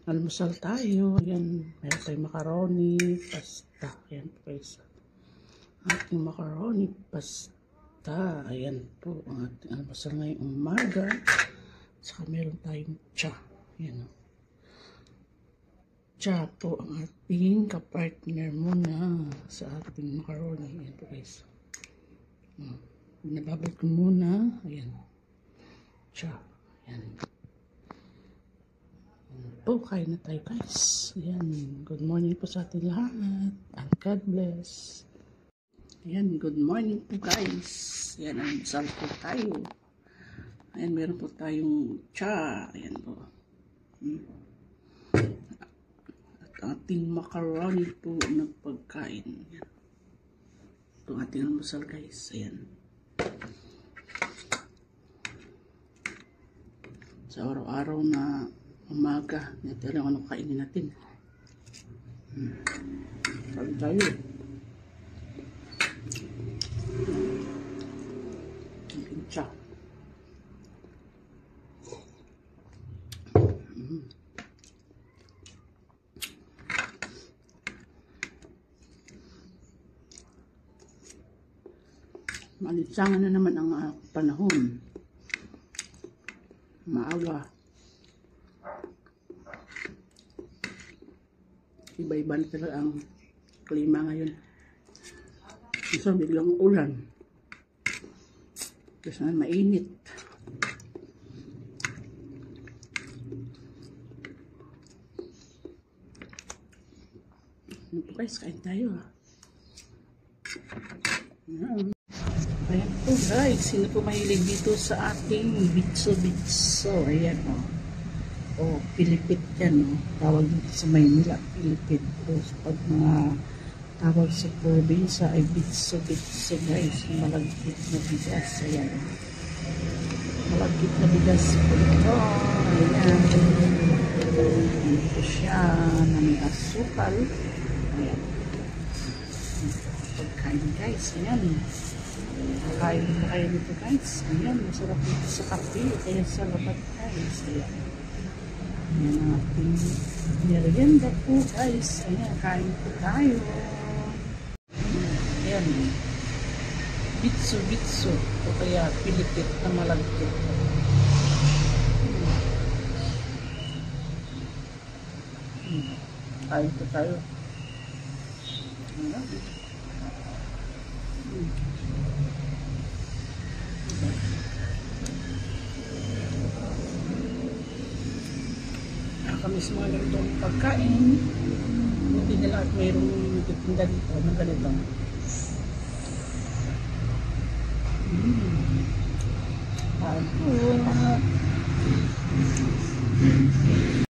Almusal tayo. Ayan, meron tayong macaroni, pasta. Ayan po guys. Ating macaroni, pasta. Ayan po ang ating almusal ngayong umaga. Saka meron tayong cha. Ayan o. Cha po ang ating kapartner muna sa ating macaroni. Ayan po guys. Binababad ko muna. Ayan. Cha. Ayan. Po, kain na tayo guys. Ayan, good morning po sa ating lahat. And God bless. Ayan, good morning po guys. Ayan, almusal po tayo. Ayan, meron po tayong cha. Ayan po. At ating macaroni po na pagkain. Ayan. Ito ating almusal guys. Ayan. Sa araw-araw na umaga, ito lang anong kainin natin. Sabi tayo. Ang cha. Malinsangan na naman ang panahon. Maaga. Iba-iba na talaga ang klima ngayon. Minsan biglang ulan. Kasi na mainit. Ano po guys, kain tayo ha. Ayan po guys, sino po mahilig dito sa ating bitso-bitso. Ayan o. O, Pilipit yan o. Tawag dito sa Maynila, Pilipit. O, pag mga tawag sa probinsya ay bitso-bitso guys. Malagkit na bigas. Ayan o. Malagkit na bigas po ito. Ayan. Ito siya na may asukal. Ayan. Pagkain guys. Ayan. Kain na kayo nito guys. Ayan. Masarap dito sa kape. Ayan sa labat guys. Ayan. Ayan ang ating merienda po guys. Ayan. Kain po tayo. Ayan. Bitso-bitso. O kaya Pilipit na malagkit. Kain po tayo. Ayan. Nakakamiss mga ganitong pagkain. Hindi nila at mayroong nagtitinda dito ng ganito. Kain po.